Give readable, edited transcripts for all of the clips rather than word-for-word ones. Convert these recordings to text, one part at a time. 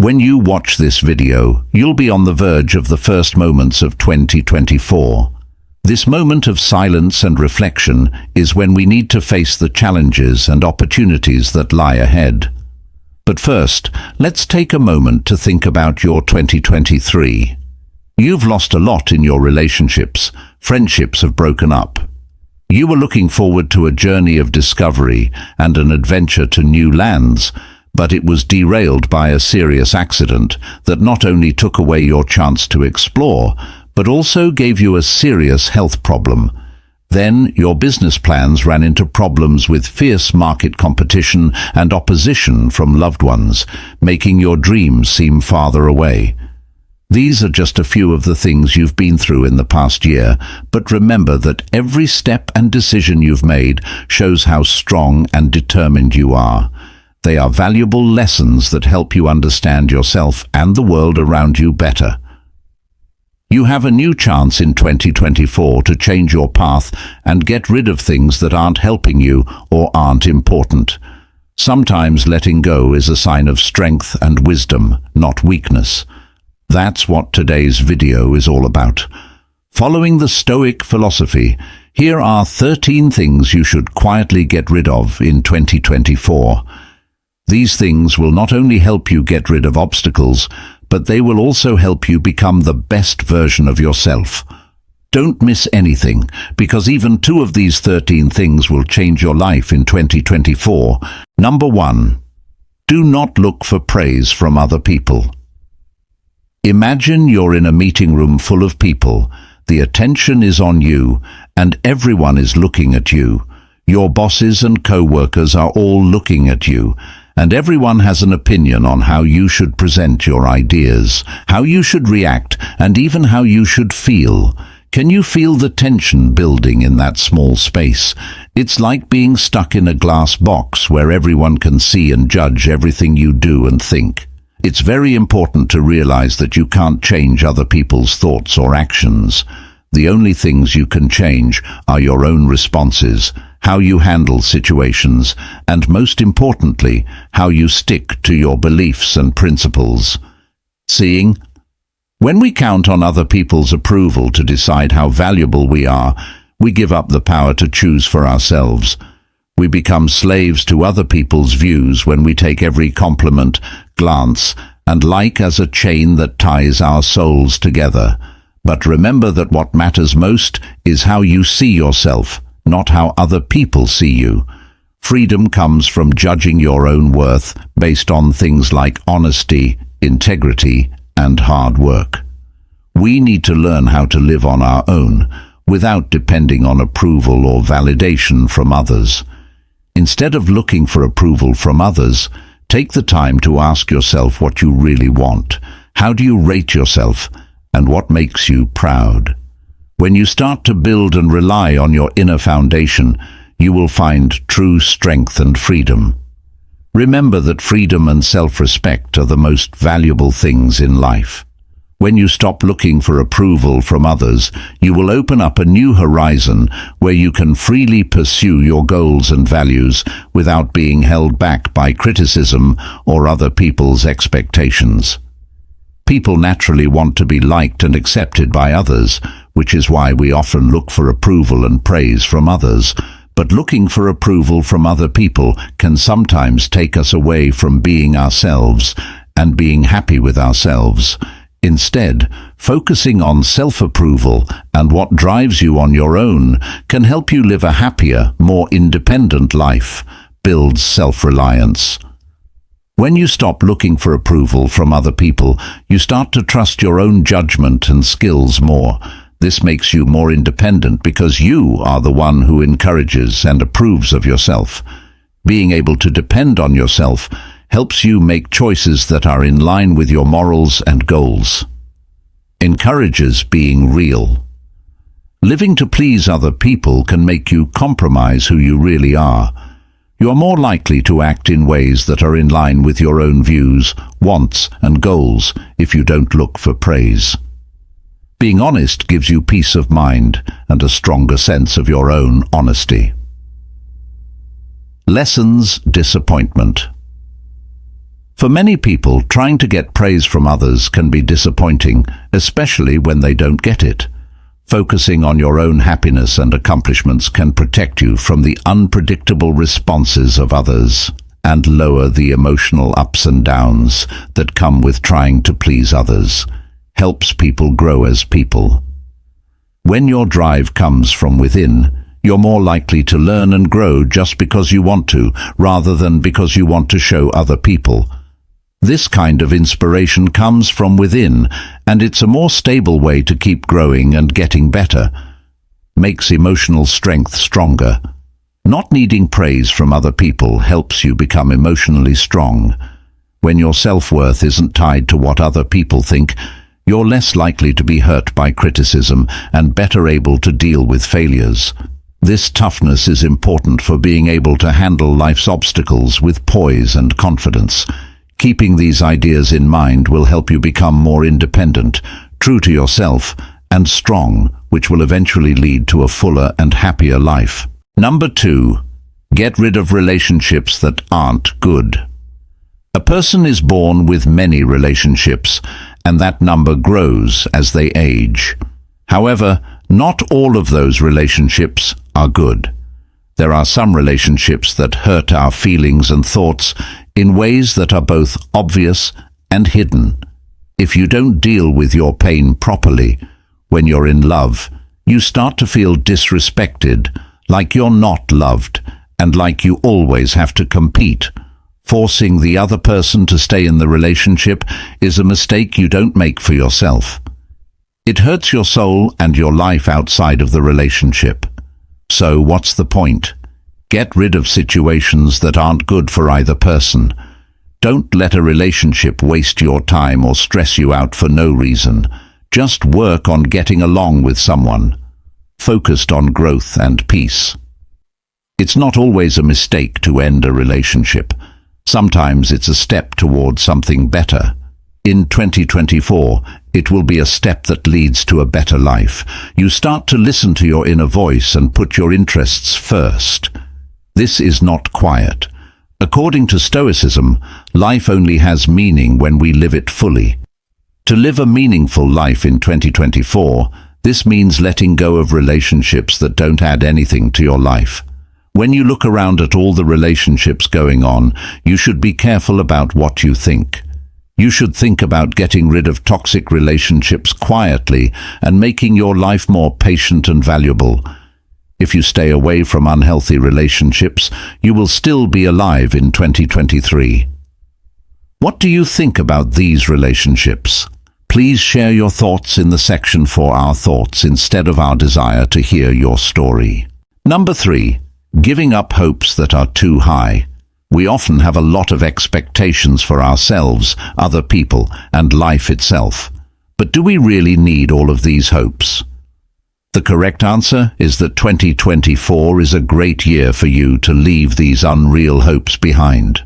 When you watch this video, you'll be on the verge of the first moments of 2024. This moment of silence and reflection is when we need to face the challenges and opportunities that lie ahead. But first, let's take a moment to think about your 2023. You've lost a lot in your relationships. Friendships have broken up. You were looking forward to a journey of discovery and an adventure to new lands, but it was derailed by a serious accident that not only took away your chance to explore, but also gave you a serious health problem. Then your business plans ran into problems with fierce market competition and opposition from loved ones, making your dreams seem farther away. These are just a few of the things you've been through in the past year, but remember that every step and decision you've made shows how strong and determined you are. They are valuable lessons that help you understand yourself and the world around you better. You have a new chance in 2024 to change your path and get rid of things that aren't helping you or aren't important. Sometimes letting go is a sign of strength and wisdom, not weakness. That's what today's video is all about. Following the Stoic philosophy, here are 13 things you should quietly get rid of in 2024. These things will not only help you get rid of obstacles, but they will also help you become the best version of yourself. Don't miss anything, because even 2 of these 13 things will change your life in 2024. Number 1. Do not look for praise from other people. Imagine you're in a meeting room full of people. The attention is on you, and everyone is looking at you. Your bosses and co-workers are all looking at you, and everyone has an opinion on how you should present your ideas, how you should react, and even how you should feel. Can you feel the tension building in that small space? It's like being stuck in a glass box where everyone can see and judge everything you do and think. It's very important to realize that you can't change other people's thoughts or actions. The only things you can change are your own responses, how you handle situations, and most importantly, how you stick to your beliefs and principles. Seeing? When we count on other people's approval to decide how valuable we are, we give up the power to choose for ourselves. We become slaves to other people's views when we take every compliment, glance, and like as a chain that ties our souls together. But remember that what matters most is how you see yourself, not how other people see you. Freedom comes from judging your own worth based on things like honesty, integrity, and hard work. We need to learn how to live on our own, without depending on approval or validation from others. Instead of looking for approval from others, take the time to ask yourself what you really want. How do you rate yourself, and what makes you proud? When you start to build and rely on your inner foundation, you will find true strength and freedom. Remember that freedom and self-respect are the most valuable things in life. When you stop looking for approval from others, you will open up a new horizon where you can freely pursue your goals and values without being held back by criticism or other people's expectations. People naturally want to be liked and accepted by others, which is why we often look for approval and praise from others. But looking for approval from other people can sometimes take us away from being ourselves and being happy with ourselves. Instead, focusing on self-approval and what drives you on your own can help you live a happier, more independent life, builds self-reliance. When you stop looking for approval from other people, you start to trust your own judgment and skills more. This makes you more independent because you are the one who encourages and approves of yourself. Being able to depend on yourself helps you make choices that are in line with your morals and goals. Encourages being real. Living to please other people can make you compromise who you really are. You are more likely to act in ways that are in line with your own views, wants, and goals if you don't look for praise. Being honest gives you peace of mind and a stronger sense of your own honesty. Lessons, disappointment. For many people, trying to get praise from others can be disappointing, especially when they don't get it. Focusing on your own happiness and accomplishments can protect you from the unpredictable responses of others and lower the emotional ups and downs that come with trying to please others. Helps people grow as people. When your drive comes from within, you're more likely to learn and grow just because you want to, rather than because you want to show other people. This kind of inspiration comes from within, and it's a more stable way to keep growing and getting better. Makes emotional strength stronger. Not needing praise from other people helps you become emotionally strong. When your self-worth isn't tied to what other people think, you're less likely to be hurt by criticism and better able to deal with failures. This toughness is important for being able to handle life's obstacles with poise and confidence. Keeping these ideas in mind will help you become more independent, true to yourself, and strong, which will eventually lead to a fuller and happier life. Number 2. Get rid of relationships that aren't good. A person is born with many relationships, and that number grows as they age. However, not all of those relationships are good. There are some relationships that hurt our feelings and thoughts in ways that are both obvious and hidden. If you don't deal with your pain properly, when you're in love, you start to feel disrespected, like you're not loved, and like you always have to compete. Forcing the other person to stay in the relationship is a mistake you don't make for yourself. It hurts your soul and your life outside of the relationship. So what's the point? Get rid of situations that aren't good for either person. Don't let a relationship waste your time or stress you out for no reason. Just work on getting along with someone, focused on growth and peace. It's not always a mistake to end a relationship. Sometimes it's a step towards something better. In 2024, it will be a step that leads to a better life. You start to listen to your inner voice and put your interests first. This is not quiet. According to Stoicism, life only has meaning when we live it fully. To live a meaningful life in 2024, this means letting go of relationships that don't add anything to your life. When you look around at all the relationships going on, you should be careful about what you think. You should think about getting rid of toxic relationships quietly and making your life more patient and valuable. If you stay away from unhealthy relationships, you will still be alive in 2023. What do you think about these relationships? Please share your thoughts in the section for our thoughts instead of our desire to hear your story. Number 3. Giving up hopes that are too high. We often have a lot of expectations for ourselves, other people, and life itself. But do we really need all of these hopes? The correct answer is that 2024 is a great year for you to leave these unreal hopes behind.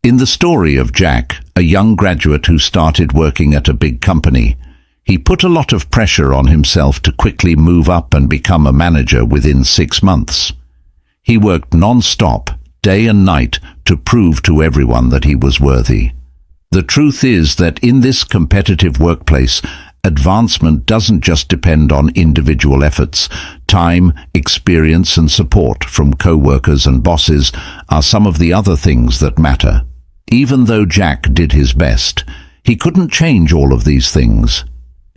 In the story of Jack, a young graduate who started working at a big company, he put a lot of pressure on himself to quickly move up and become a manager within 6 months. He worked non-stop, day and night, to prove to everyone that he was worthy. The truth is that in this competitive workplace, advancement doesn't just depend on individual efforts. Time, experience, and support from co-workers and bosses are some of the other things that matter. Even though Jack did his best, he couldn't change all of these things.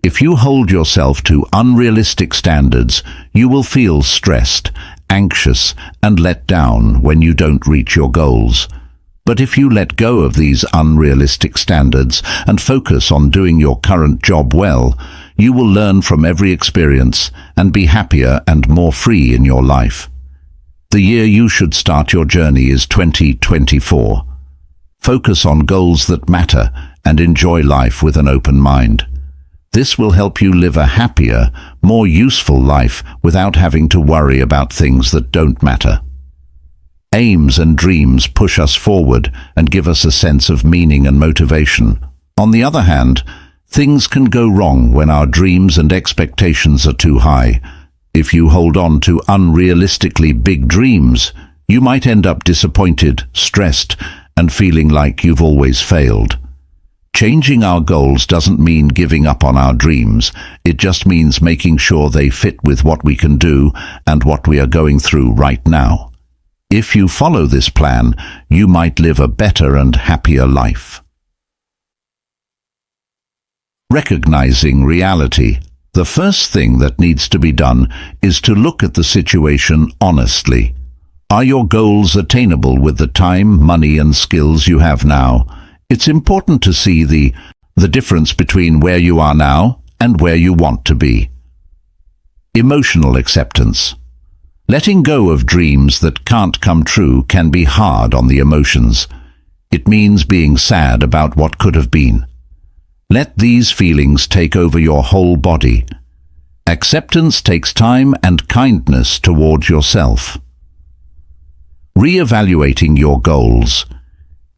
If you hold yourself to unrealistic standards, you will feel stressed, anxious, and let down when you don't reach your goals. But if you let go of these unrealistic standards and focus on doing your current job well, you will learn from every experience and be happier and more free in your life. The year you should start your journey is 2024. Focus on goals that matter and enjoy life with an open mind. This will help you live a happier, more useful life without having to worry about things that don't matter. Aims and dreams push us forward and give us a sense of meaning and motivation. On the other hand, things can go wrong when our dreams and expectations are too high. If you hold on to unrealistically big dreams, you might end up disappointed, stressed, and feeling like you've always failed. Changing our goals doesn't mean giving up on our dreams. It just means making sure they fit with what we can do and what we are going through right now. If you follow this plan, you might live a better and happier life. Recognizing reality. The first thing that needs to be done is to look at the situation honestly. Are your goals attainable with the time, money, and skills you have now? It's important to see the difference between where you are now and where you want to be. Emotional acceptance. Letting go of dreams that can't come true can be hard on the emotions. It means being sad about what could have been. Let these feelings take over your whole body. Acceptance takes time and kindness towards yourself. Re-evaluating your goals.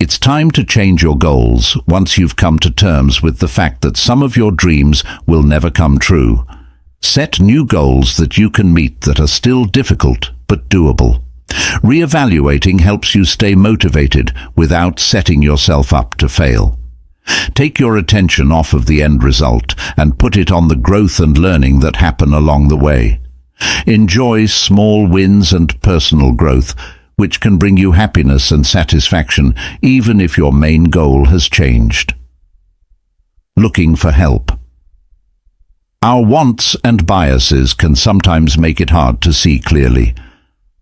It's time to change your goals once you've come to terms with the fact that some of your dreams will never come true. Set new goals that you can meet that are still difficult but doable. Re-evaluating helps you stay motivated without setting yourself up to fail. Take your attention off of the end result and put it on the growth and learning that happen along the way. Enjoy small wins and personal growth, which can bring you happiness and satisfaction even if your main goal has changed. Looking for help. Our wants and biases can sometimes make it hard to see clearly.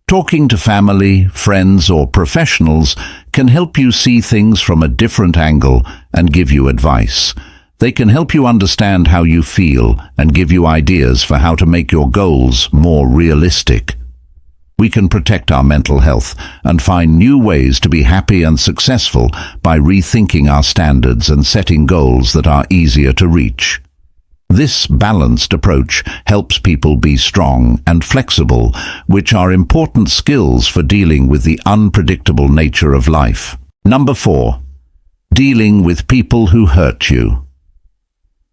Talking to family, friends, or professionals can help you see things from a different angle and give you advice. They can help you understand how you feel and give you ideas for how to make your goals more realistic. We can protect our mental health and find new ways to be happy and successful by rethinking our standards and setting goals that are easier to reach. This balanced approach helps people be strong and flexible, which are important skills for dealing with the unpredictable nature of life. Number 4. Dealing with people who hurt you.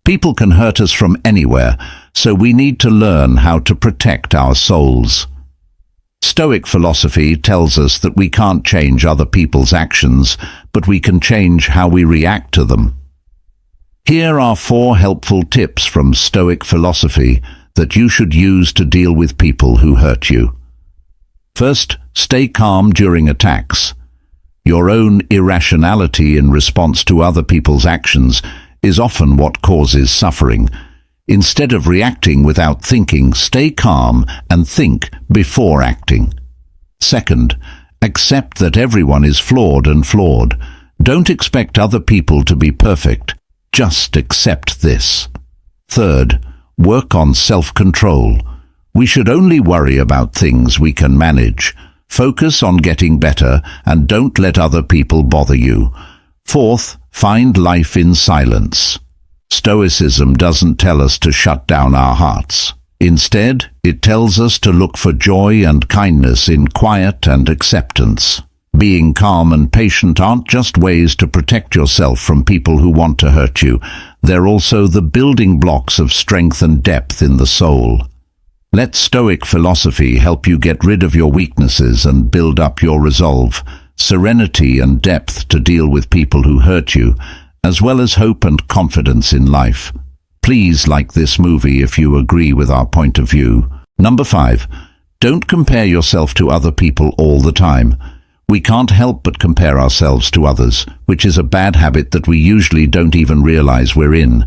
People can hurt us from anywhere, so we need to learn how to protect our souls. Stoic philosophy tells us that we can't change other people's actions, but we can change how we react to them. Here are 4 helpful tips from Stoic philosophy that you should use to deal with people who hurt you. First, stay calm during attacks. Your own irrationality in response to other people's actions is often what causes suffering. Instead of reacting without thinking, stay calm and think before acting. Second, accept that everyone is flawed and flawed. Don't expect other people to be perfect. Just accept this. Third, work on self-control. We should only worry about things we can manage. Focus on getting better and don't let other people bother you. Fourth, find life in silence. Stoicism doesn't tell us to shut down our hearts. Instead, it tells us to look for joy and kindness in quiet and acceptance. Being calm and patient aren't just ways to protect yourself from people who want to hurt you. They're also the building blocks of strength and depth in the soul. Let Stoic philosophy help you get rid of your weaknesses and build up your resolve, serenity and depth to deal with people who hurt you, as well as hope and confidence in life. Please like this movie if you agree with our point of view. Number 5. Don't compare yourself to other people all the time. We can't help but compare ourselves to others, which is a bad habit that we usually don't even realize we're in.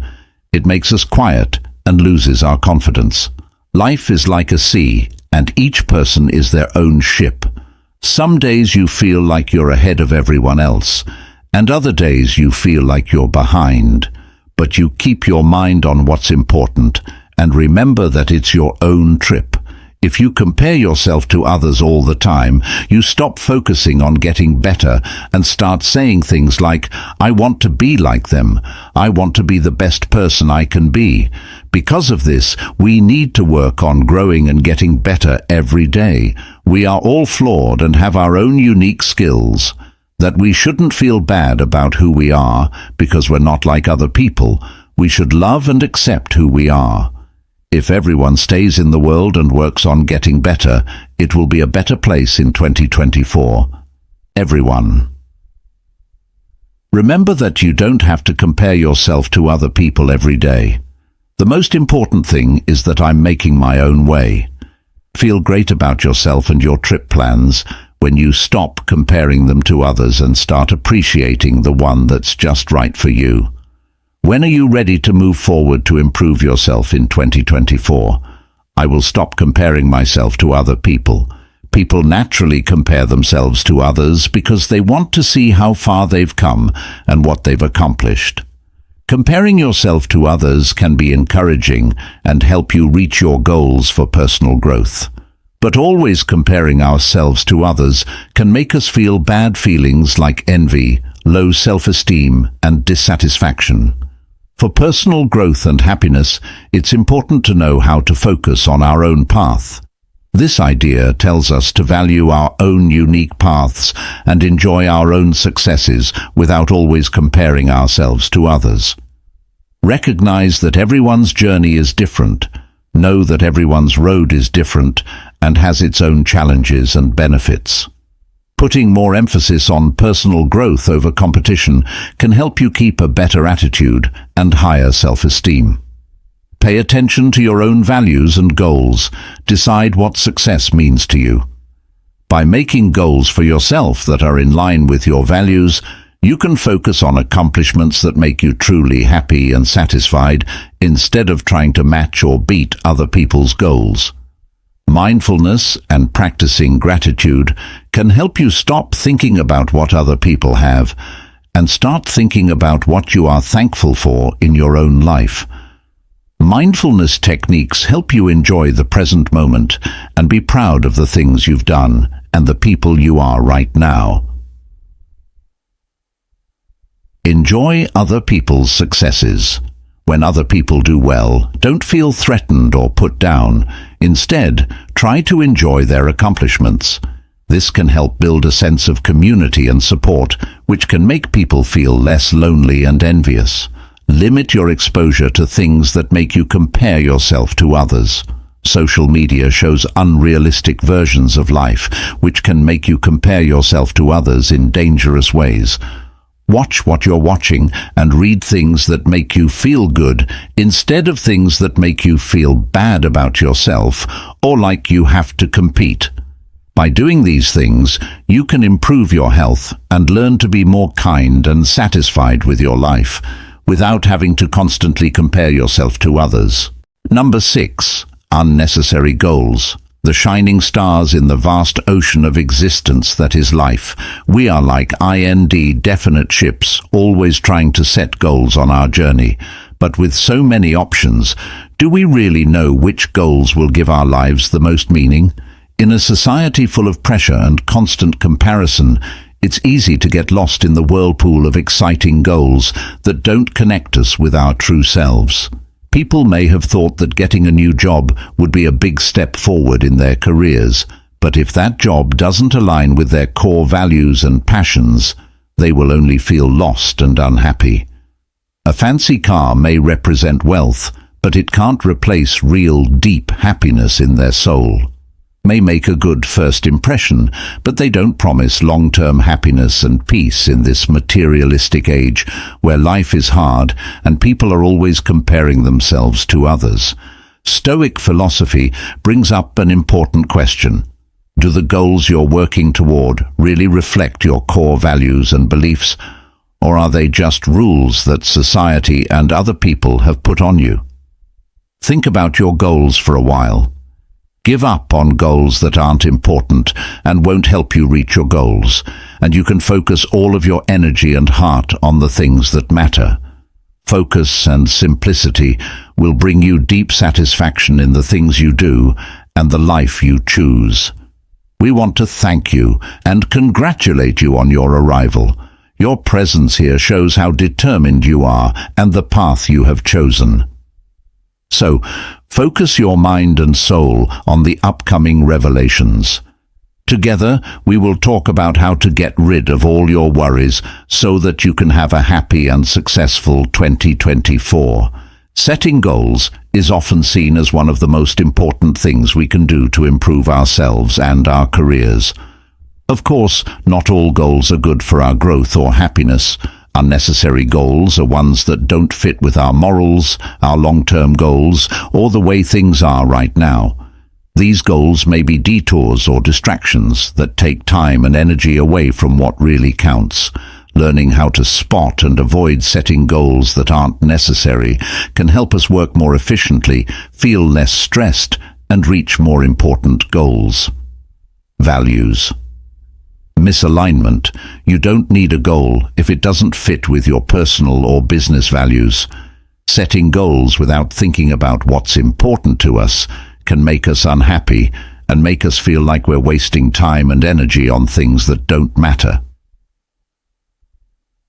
It makes us quiet and loses our confidence. Life is like a sea, and each person is their own ship. Some days you feel like you're ahead of everyone else, and other days you feel like you're behind. But you keep your mind on what's important, and remember that it's your own trip. If you compare yourself to others all the time, you stop focusing on getting better and start saying things like, "I want to be like them. I want to be the best person I can be." Because of this, we need to work on growing and getting better every day. We are all flawed and have our own unique skills. That we shouldn't feel bad about who we are because we're not like other people. We should love and accept who we are. If everyone stays in the world and works on getting better, it will be a better place in 2024. Everyone. Remember that you don't have to compare yourself to other people every day. The most important thing is that I'm making my own way. Feel great about yourself and your trip plans when you stop comparing them to others and start appreciating the one that's just right for you. When are you ready to move forward to improve yourself in 2024? I will stop comparing myself to other people. People naturally compare themselves to others because they want to see how far they've come and what they've accomplished. Comparing yourself to others can be encouraging and help you reach your goals for personal growth. But always comparing ourselves to others can make us feel bad feelings like envy, low self-esteem, and dissatisfaction. For personal growth and happiness, it's important to know how to focus on our own path. This idea tells us to value our own unique paths and enjoy our own successes without always comparing ourselves to others. Recognize that everyone's journey is different. Know that everyone's road is different and has its own challenges and benefits. Putting more emphasis on personal growth over competition can help you keep a better attitude and higher self-esteem. Pay attention to your own values and goals. Decide what success means to you. By making goals for yourself that are in line with your values, you can focus on accomplishments that make you truly happy and satisfied instead of trying to match or beat other people's goals. Mindfulness and practicing gratitude can help you stop thinking about what other people have and start thinking about what you are thankful for in your own life. Mindfulness techniques help you enjoy the present moment and be proud of the things you've done and the people you are right now. Enjoy other people's successes. When other people do well, don't feel threatened or put down. Instead, try to enjoy their accomplishments. This can help build a sense of community and support, which can make people feel less lonely and envious. Limit your exposure to things that make you compare yourself to others. Social media shows unrealistic versions of life, which can make you compare yourself to others in dangerous ways. Watch what you're watching and read things that make you feel good instead of things that make you feel bad about yourself or like you have to compete. By doing these things, you can improve your health and learn to be more kind and satisfied with your life, without having to constantly compare yourself to others. Number 6. Unnecessary goals. The shining stars in the vast ocean of existence that is life. We are like definite ships, always trying to set goals on our journey. But with so many options, do we really know which goals will give our lives the most meaning? In a society full of pressure and constant comparison, it's easy to get lost in the whirlpool of exciting goals that don't connect us with our true selves. People may have thought that getting a new job would be a big step forward in their careers, but if that job doesn't align with their core values and passions, they will only feel lost and unhappy. A fancy car may represent wealth, but it can't replace real, deep happiness in their soul. May make a good first impression, but they don't promise long-term happiness and peace in this materialistic age where life is hard and people are always comparing themselves to others. Stoic philosophy brings up an important question. Do the goals you're working toward really reflect your core values and beliefs, or are they just rules that society and other people have put on you? Think about your goals for a while. Give up on goals that aren't important and won't help you reach your goals, and you can focus all of your energy and heart on the things that matter. Focus and simplicity will bring you deep satisfaction in the things you do and the life you choose. We want to thank you and congratulate you on your arrival. Your presence here shows how determined you are and the path you have chosen. So, focus your mind and soul on the upcoming revelations. Together, we will talk about how to get rid of all your worries so that you can have a happy and successful 2024. Setting goals is often seen as one of the most important things we can do to improve ourselves and our careers. Of course, not all goals are good for our growth or happiness. Unnecessary goals are ones that don't fit with our morals, our long-term goals, or the way things are right now. These goals may be detours or distractions that take time and energy away from what really counts. Learning how to spot and avoid setting goals that aren't necessary can help us work more efficiently, feel less stressed, and reach more important goals. Values. Misalignment. You don't need a goal if it doesn't fit with your personal or business values. Setting goals without thinking about what's important to us can make us unhappy and make us feel like we're wasting time and energy on things that don't matter.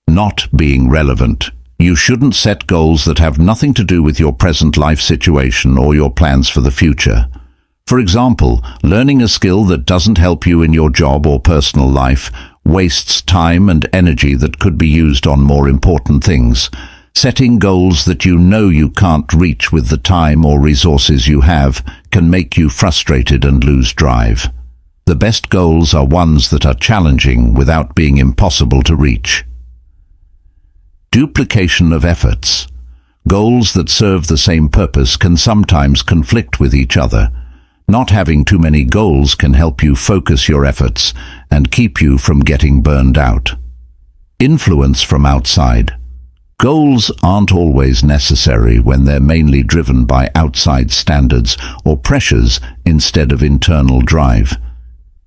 Not being relevant. You shouldn't set goals that have nothing to do with your present life situation or your plans for the future. For example, learning a skill that doesn't help you in your job or personal life wastes time and energy that could be used on more important things. Setting goals that you know you can't reach with the time or resources you have can make you frustrated and lose drive. The best goals are ones that are challenging without being impossible to reach. Duplication of efforts. Goals that serve the same purpose can sometimes conflict with each other. Not having too many goals can help you focus your efforts and keep you from getting burned out. Influence from outside. Goals aren't always necessary when they're mainly driven by outside standards or pressures instead of internal drive.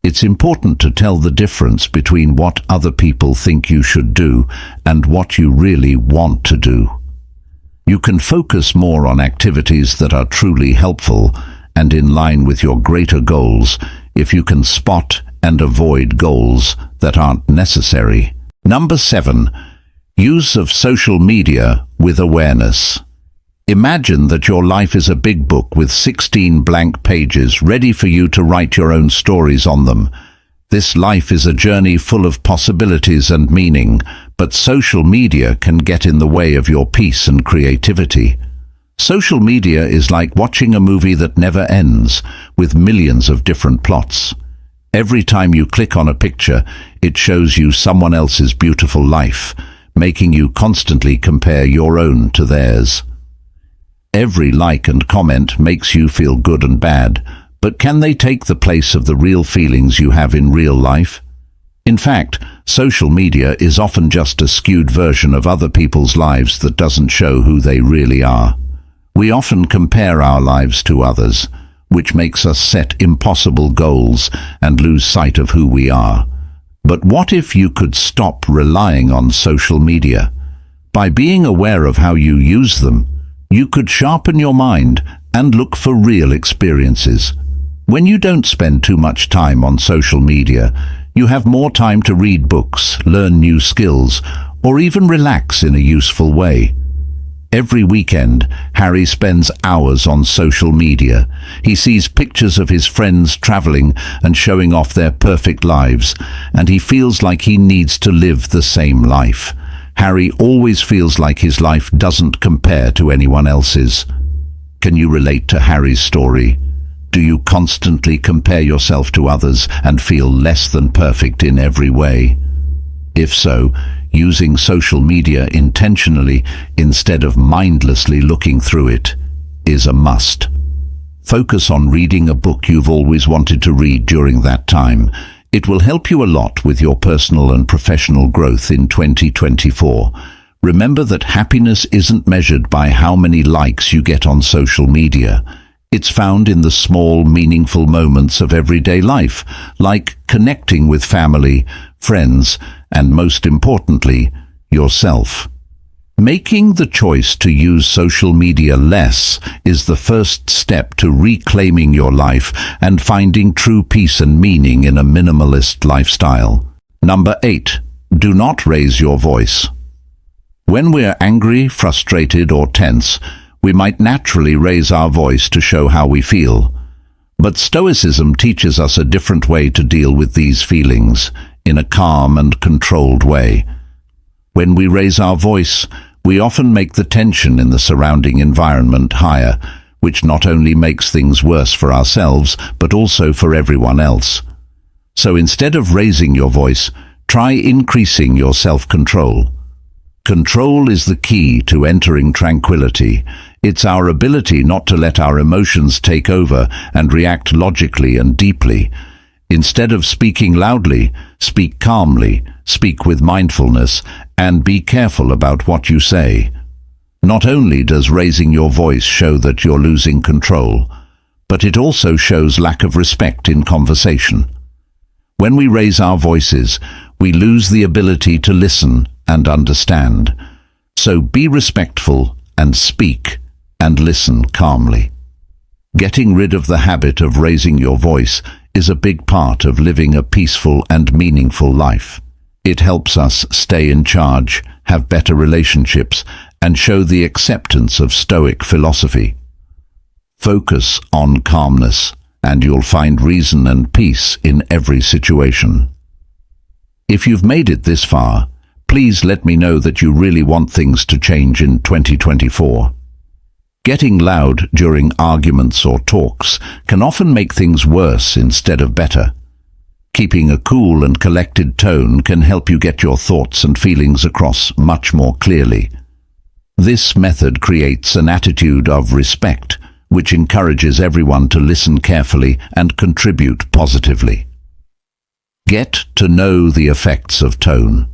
It's important to tell the difference between what other people think you should do and what you really want to do. You can focus more on activities that are truly helpful and in line with your greater goals if you can spot and avoid goals that aren't necessary. Number 7. Use of social media with awareness. Imagine that your life is a big book with 16 blank pages ready for you to write your own stories on them. This life is a journey full of possibilities and meaning, but social media can get in the way of your peace and creativity. Social media is like watching a movie that never ends, with millions of different plots. Every time you click on a picture, it shows you someone else's beautiful life, making you constantly compare your own to theirs. Every like and comment makes you feel good and bad, but can they take the place of the real feelings you have in real life? In fact, social media is often just a skewed version of other people's lives that doesn't show who they really are. We often compare our lives to others, which makes us set impossible goals and lose sight of who we are. But what if you could stop relying on social media? By being aware of how you use them, you could sharpen your mind and look for real experiences. When you don't spend too much time on social media, you have more time to read books, learn new skills, or even relax in a useful way. Every weekend, Harry spends hours on social media. He sees pictures of his friends traveling and showing off their perfect lives, and he feels like he needs to live the same life. Harry always feels like his life doesn't compare to anyone else's. Can you relate to Harry's story? Do you constantly compare yourself to others and feel less than perfect in every way? If so, using social media intentionally instead of mindlessly looking through it is a must. Focus on reading a book you've always wanted to read during that time. It will help you a lot with your personal and professional growth in 2024. Remember that happiness isn't measured by how many likes you get on social media. It's found in the small, meaningful moments of everyday life, like connecting with family, friends, and most importantly, yourself. Making the choice to use social media less is the first step to reclaiming your life and finding true peace and meaning in a minimalist lifestyle. Number 8. Do not raise your voice. When we're angry, frustrated, or tense, we might naturally raise our voice to show how we feel. But Stoicism teaches us a different way to deal with these feelings, in a calm and controlled way. When we raise our voice, we often make the tension in the surrounding environment higher, which not only makes things worse for ourselves, but also for everyone else. So instead of raising your voice, try increasing your self-control. Control is the key to entering tranquility. It's our ability not to let our emotions take over and react logically and deeply. Instead of speaking loudly, speak calmly, speak with mindfulness, and be careful about what you say. Not only does raising your voice show that you're losing control, but it also shows lack of respect in conversation. When we raise our voices, we lose the ability to listen and understand. So be respectful and speak and listen calmly. Getting rid of the habit of raising your voice is a big part of living a peaceful and meaningful life. It helps us stay in charge, have better relationships, and show the acceptance of Stoic philosophy. Focus on calmness, and you'll find reason and peace in every situation. If you've made it this far, please let me know that you really want things to change in 2024. Getting loud during arguments or talks can often make things worse instead of better. Keeping a cool and collected tone can help you get your thoughts and feelings across much more clearly. This method creates an attitude of respect, which encourages everyone to listen carefully and contribute positively. Get to know the effects of tone.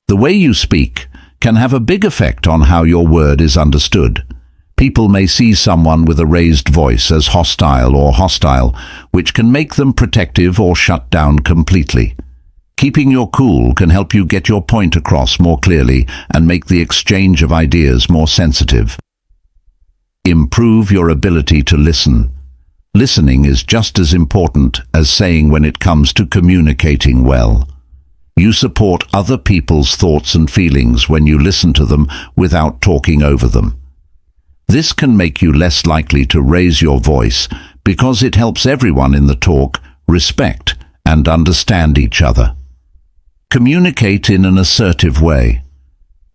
The way you speak can have a big effect on how your word is understood. People may see someone with a raised voice as hostile, which can make them protective or shut down completely. Keeping your cool can help you get your point across more clearly and make the exchange of ideas more sensitive. Improve your ability to listen. Listening is just as important as saying when it comes to communicating well. You support other people's thoughts and feelings when you listen to them without talking over them. This can make you less likely to raise your voice because it helps everyone in the talk respect and understand each other. Communicate in an assertive way.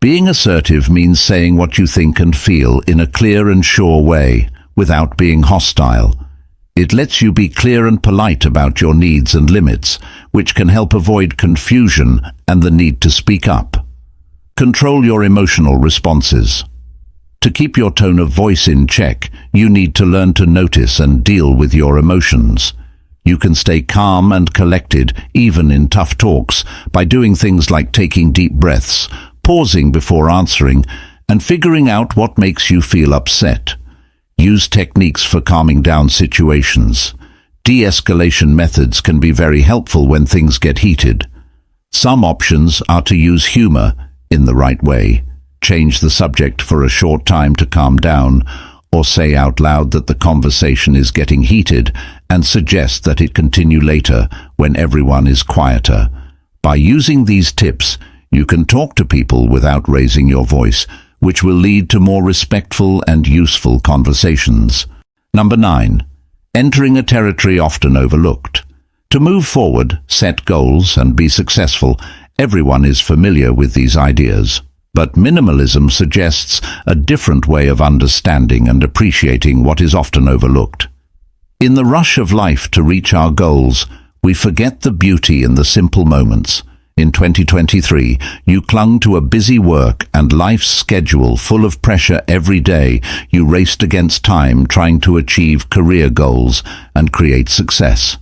Being assertive means saying what you think and feel in a clear and sure way without being hostile. It lets you be clear and polite about your needs and limits, which can help avoid confusion and the need to speak up. Control your emotional responses. To keep your tone of voice in check, you need to learn to notice and deal with your emotions. You can stay calm and collected even in tough talks by doing things like taking deep breaths, pausing before answering, and figuring out what makes you feel upset. Use techniques for calming down situations. De-escalation methods can be very helpful when things get heated. Some options are to use humor in the right way, change the subject for a short time to calm down, or say out loud that the conversation is getting heated and suggest that it continue later when everyone is quieter. By using these tips, you can talk to people without raising your voice, which will lead to more respectful and useful conversations. Number 9. Entering a territory often overlooked. To move forward, set goals, and be successful, everyone is familiar with these ideas. But minimalism suggests a different way of understanding and appreciating what is often overlooked. In the rush of life to reach our goals, we forget the beauty in the simple moments. In 2023, you clung to a busy work and life's schedule full of pressure every day. You raced against time trying to achieve career goals and create success.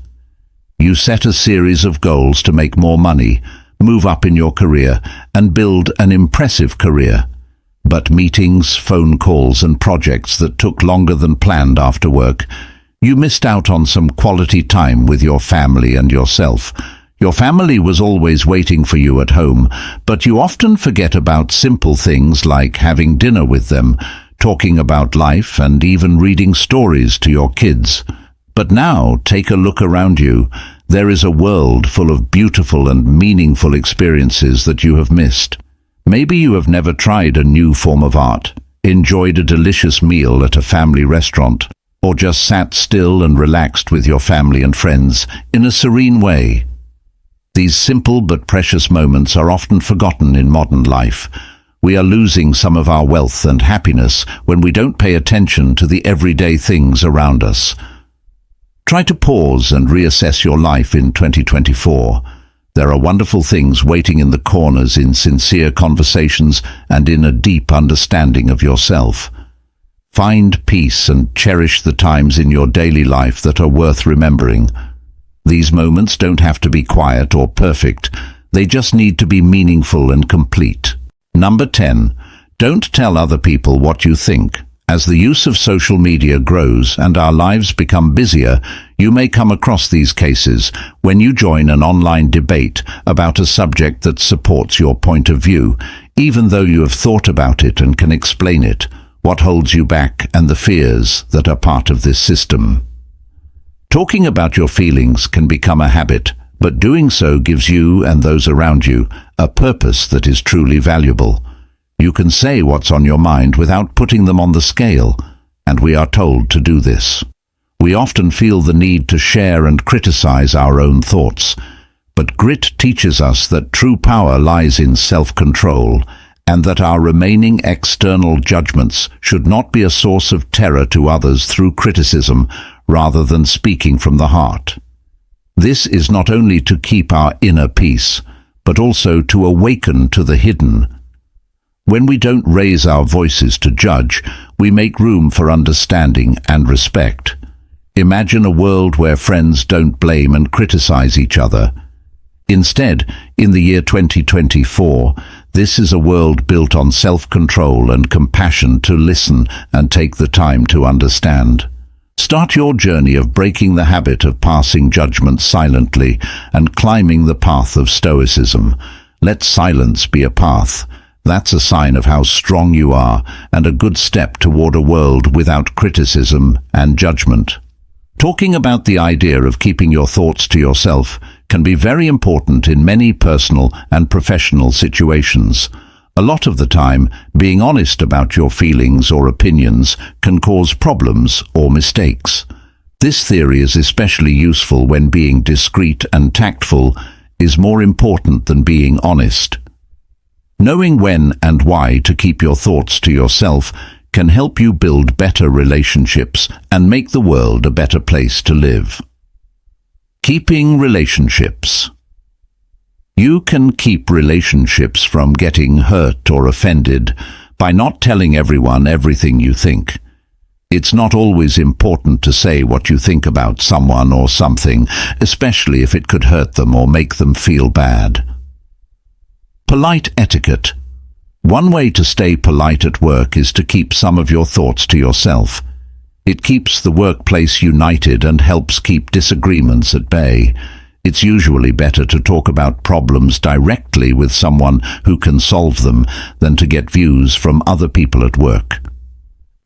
You set a series of goals to make more money, move up in your career, and build an impressive career. But meetings, phone calls, and projects that took longer than planned after work, you missed out on some quality time with your family and yourself. Your family was always waiting for you at home, but you often forget about simple things like having dinner with them, talking about life, and even reading stories to your kids. But now, take a look around you. There is a world full of beautiful and meaningful experiences that you have missed. Maybe you have never tried a new form of art, enjoyed a delicious meal at a family restaurant, or just sat still and relaxed with your family and friends in a serene way. These simple but precious moments are often forgotten in modern life. We are losing some of our wealth and happiness when we don't pay attention to the everyday things around us. Try to pause and reassess your life in 2024. There are wonderful things waiting in the corners in sincere conversations and in a deep understanding of yourself. Find peace and cherish the times in your daily life that are worth remembering. These moments don't have to be quiet or perfect. They just need to be meaningful and complete. Number 10. Don't tell other people what you think. As the use of social media grows and our lives become busier, you may come across these cases when you join an online debate about a subject that supports your point of view, even though you have thought about it and can explain it, what holds you back, and the fears that are part of this system. Talking about your feelings can become a habit, but doing so gives you and those around you a purpose that is truly valuable. You can say what's on your mind without putting them on the scale, and we are told to do this. We often feel the need to share and criticize our own thoughts, but grit teaches us that true power lies in self-control, and that our remaining external judgments should not be a source of terror to others through criticism, rather than speaking from the heart. This is not only to keep our inner peace, but also to awaken to the hidden. When we don't raise our voices to judge, we make room for understanding and respect. Imagine a world where friends don't blame and criticize each other. Instead, in the year 2024, this is a world built on self-control and compassion to listen and take the time to understand. Start your journey of breaking the habit of passing judgment silently and climbing the path of Stoicism. Let silence be a path. That's a sign of how strong you are and a good step toward a world without criticism and judgment. Talking about the idea of keeping your thoughts to yourself can be very important in many personal and professional situations. A lot of the time, being honest about your feelings or opinions can cause problems or mistakes. This theory is especially useful when being discreet and tactful is more important than being honest. Knowing when and why to keep your thoughts to yourself can help you build better relationships and make the world a better place to live. Keeping relationships. You can keep relationships from getting hurt or offended by not telling everyone everything you think. It's not always important to say what you think about someone or something, especially if it could hurt them or make them feel bad. Polite etiquette. One way to stay polite at work is to keep some of your thoughts to yourself. It keeps the workplace united and helps keep disagreements at bay. It's usually better to talk about problems directly with someone who can solve them than to get views from other people at work.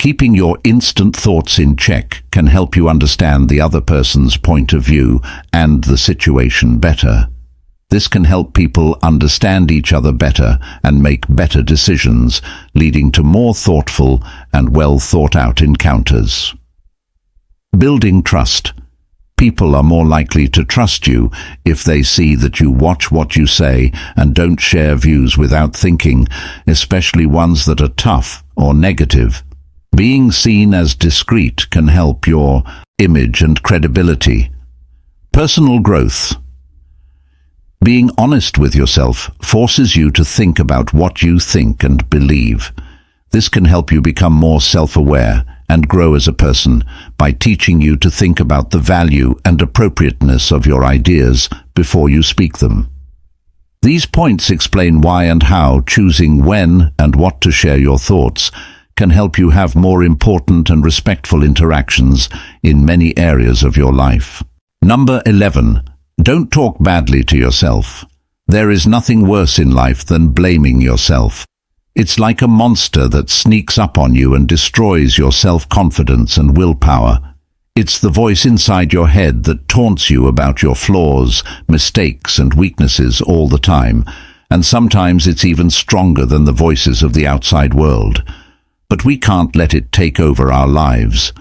Keeping your instant thoughts in check can help you understand the other person's point of view and the situation better. This can help people understand each other better and make better decisions, leading to more thoughtful and well-thought-out encounters. Building trust. People are more likely to trust you if they see that you watch what you say and don't share views without thinking, especially ones that are tough or negative. Being seen as discreet can help your image and credibility. Personal growth. Being honest with yourself forces you to think about what you think and believe. This can help you become more self-aware and grow as a person by teaching you to think about the value and appropriateness of your ideas before you speak them. These points explain why and how choosing when and what to share your thoughts can help you have more important and respectful interactions in many areas of your life. Number 11. Don't talk badly to yourself. There is nothing worse in life than blaming yourself. It's like a monster that sneaks up on you and destroys your self-confidence and willpower. It's the voice inside your head that taunts you about your flaws, mistakes, and weaknesses all the time, and sometimes it's even stronger than the voices of the outside world. But we can't let it take over our lives.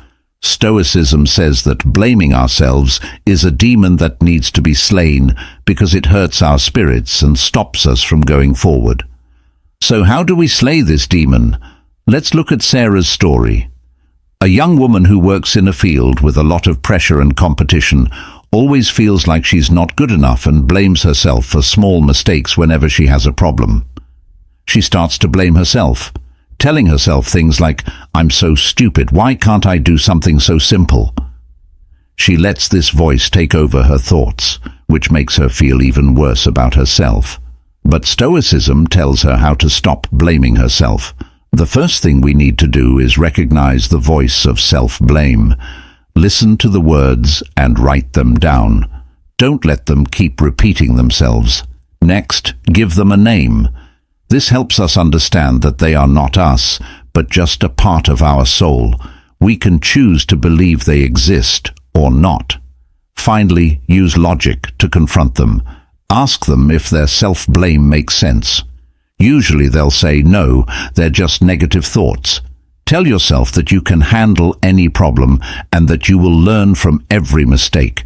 Stoicism says that blaming ourselves is a demon that needs to be slain because it hurts our spirits and stops us from going forward. So how do we slay this demon? Let's look at Sarah's story. A young woman who works in a field with a lot of pressure and competition always feels like she's not good enough and blames herself for small mistakes whenever she has a problem. She starts to blame herself, telling herself things like, "I'm so stupid, why can't I do something so simple?" She lets this voice take over her thoughts, which makes her feel even worse about herself. But Stoicism tells her how to stop blaming herself. The first thing we need to do is recognize the voice of self-blame. Listen to the words and write them down. Don't let them keep repeating themselves. Next, give them a name. This helps us understand that they are not us, but just a part of our soul. We can choose to believe they exist or not. Finally, use logic to confront them. Ask them if their self-blame makes sense. Usually they'll say, no, they're just negative thoughts. Tell yourself that you can handle any problem and that you will learn from every mistake.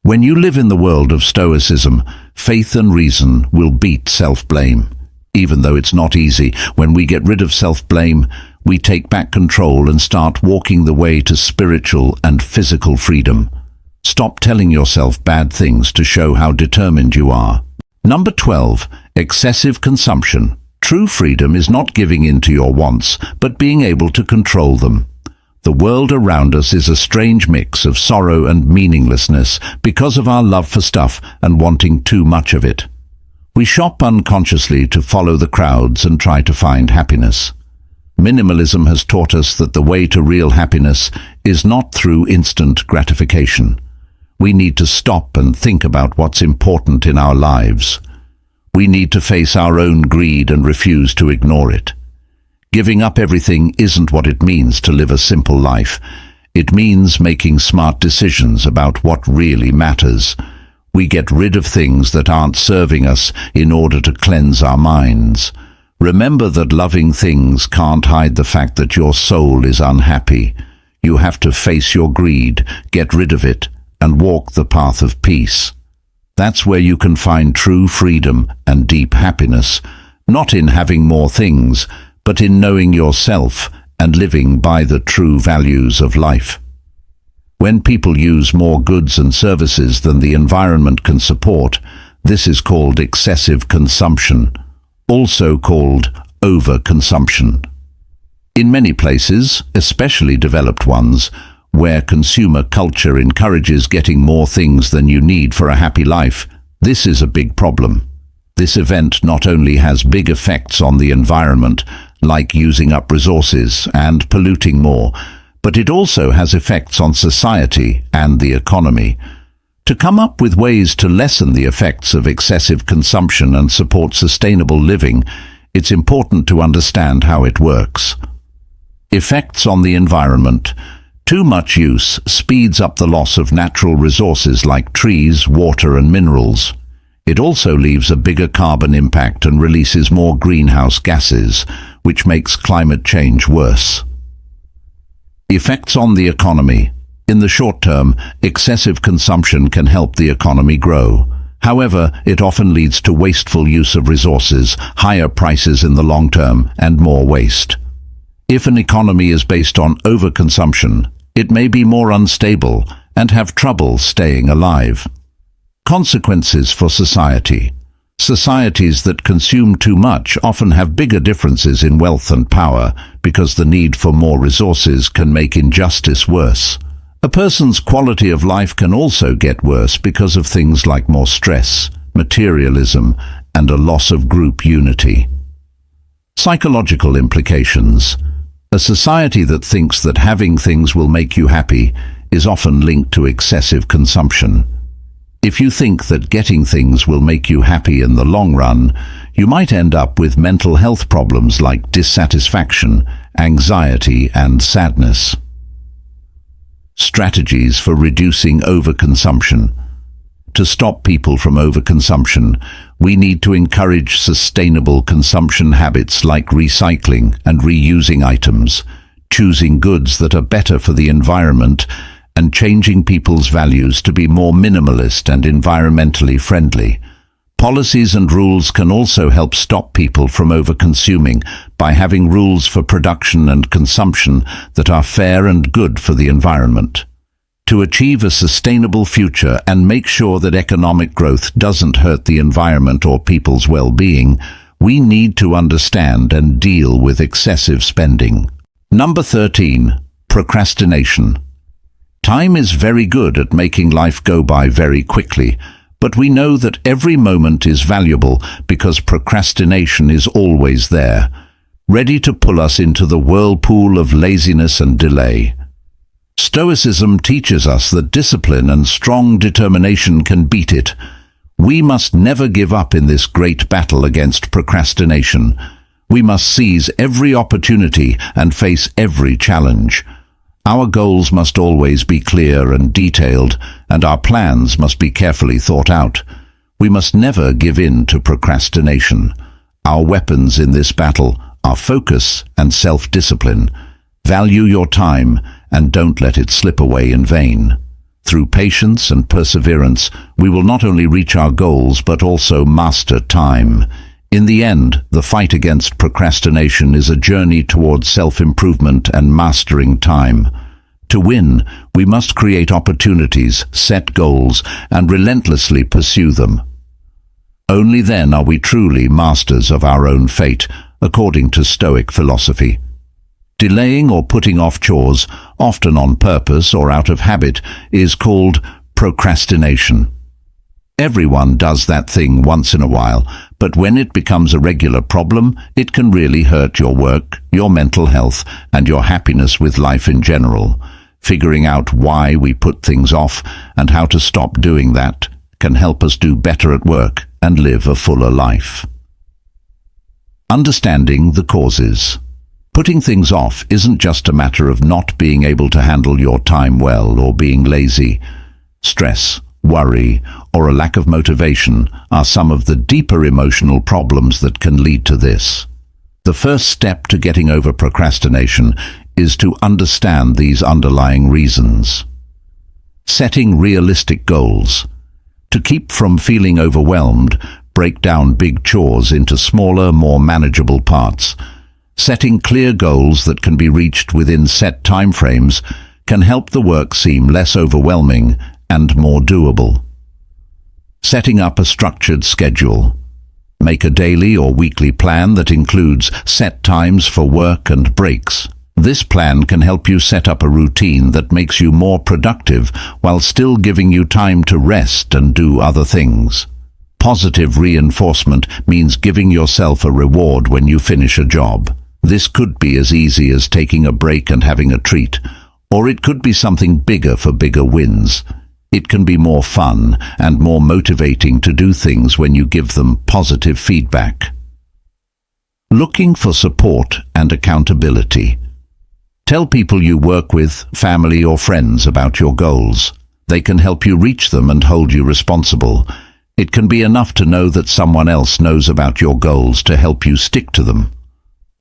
When you live in the world of Stoicism, faith and reason will beat self-blame. Even though it's not easy, when we get rid of self-blame, we take back control and start walking the way to spiritual and physical freedom. Stop telling yourself bad things to show how determined you are. Number 12, excessive consumption. True freedom is not giving in to your wants, but being able to control them. The world around us is a strange mix of sorrow and meaninglessness because of our love for stuff and wanting too much of it. We shop unconsciously to follow the crowds and try to find happiness. Minimalism has taught us that the way to real happiness is not through instant gratification. We need to stop and think about what's important in our lives. We need to face our own greed and refuse to ignore it. Giving up everything isn't what it means to live a simple life. It means making smart decisions about what really matters. We get rid of things that aren't serving us in order to cleanse our minds. Remember that loving things can't hide the fact that your soul is unhappy. You have to face your greed, get rid of it, and walk the path of peace. That's where you can find true freedom and deep happiness, not in having more things, but in knowing yourself and living by the true values of life. When people use more goods and services than the environment can support, this is called excessive consumption, also called overconsumption. In many places, especially developed ones, where consumer culture encourages getting more things than you need for a happy life, this is a big problem. This event not only has big effects on the environment, like using up resources and polluting more, but it also has effects on society and the economy. To come up with ways to lessen the effects of excessive consumption and support sustainable living, it's important to understand how it works. Effects on the environment. Too much use speeds up the loss of natural resources like trees, water, and minerals. It also leaves a bigger carbon impact and releases more greenhouse gases, which makes climate change worse. Effects on the economy. In the short term, excessive consumption can help the economy grow. However, it often leads to wasteful use of resources, higher prices in the long term, and more waste. If an economy is based on overconsumption, it may be more unstable and have trouble staying alive. Consequences for society. Societies that consume too much often have bigger differences in wealth and power because the need for more resources can make injustice worse. A person's quality of life can also get worse because of things like more stress, materialism, and a loss of group unity. Psychological implications. A society that thinks that having things will make you happy is often linked to excessive consumption. If you think that getting things will make you happy in the long run, you might end up with mental health problems like dissatisfaction, anxiety, and sadness. Strategies for reducing overconsumption. To stop people from overconsumption, we need to encourage sustainable consumption habits like recycling and reusing items, choosing goods that are better for the environment, and changing people's values to be more minimalist and environmentally friendly. Policies and rules can also help stop people from overconsuming by having rules for production and consumption that are fair and good for the environment. To achieve a sustainable future and make sure that economic growth doesn't hurt the environment or people's well-being, we need to understand and deal with excessive spending. Number 13. Procrastination. Time is very good at making life go by very quickly, but we know that every moment is valuable because procrastination is always there, ready to pull us into the whirlpool of laziness and delay. Stoicism teaches us that discipline and strong determination can beat it. We must never give up in this great battle against procrastination. We must seize every opportunity and face every challenge. Our goals must always be clear and detailed, and our plans must be carefully thought out. We must never give in to procrastination. Our weapons in this battle are focus and self-discipline. Value your time and don't let it slip away in vain. Through patience and perseverance, we will not only reach our goals but also master time. In the end, the fight against procrastination is a journey towards self-improvement and mastering time. To win, we must create opportunities, set goals, and relentlessly pursue them. Only then are we truly masters of our own fate, according to Stoic philosophy. Delaying or putting off chores, often on purpose or out of habit, is called procrastination. Everyone does that thing once in a while, but when it becomes a regular problem, it can really hurt your work, your mental health, and your happiness with life in general. Figuring out why we put things off and how to stop doing that can help us do better at work and live a fuller life. Understanding the causes. Putting things off isn't just a matter of not being able to handle your time well or being lazy. Stress, worry, or a lack of motivation are some of the deeper emotional problems that can lead to this. The first step to getting over procrastination is to understand these underlying reasons. Setting realistic goals. To keep from feeling overwhelmed, break down big chores into smaller, more manageable parts. Setting clear goals that can be reached within set timeframes can help the work seem less overwhelming and more doable. Setting up a structured schedule. Make a daily or weekly plan that includes set times for work and breaks. This plan can help you set up a routine that makes you more productive while still giving you time to rest and do other things. Positive reinforcement means giving yourself a reward when you finish a job. This could be as easy as taking a break and having a treat, or it could be something bigger for bigger wins. It can be more fun and more motivating to do things when you give them positive feedback. Looking for support and accountability. Tell people you work with, family or friends about your goals. They can help you reach them and hold you responsible. It can be enough to know that someone else knows about your goals to help you stick to them.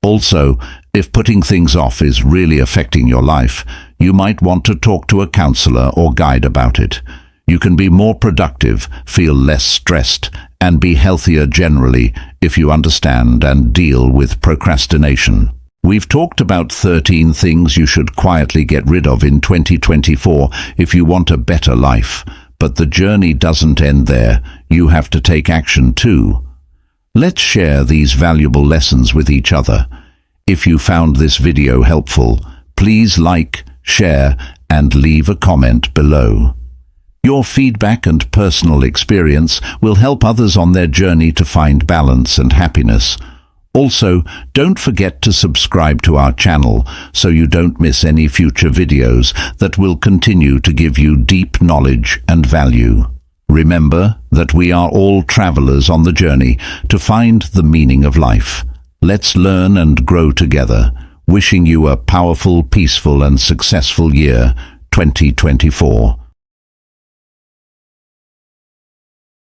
Also, if putting things off is really affecting your life, you might want to talk to a counselor or guide about it. You can be more productive, feel less stressed, and be healthier generally if you understand and deal with procrastination. We've talked about 13 things you should quietly get rid of in 2024 if you want a better life. But the journey doesn't end there. You have to take action too. Let's share these valuable lessons with each other. If you found this video helpful, please like, share, and leave a comment below. Your feedback and personal experience will help others on their journey to find balance and happiness. Also, don't forget to subscribe to our channel so you don't miss any future videos that will continue to give you deep knowledge and value. Remember that we are all travelers on the journey to find the meaning of life. Let's learn and grow together. Wishing you a powerful, peaceful, and successful year 2024.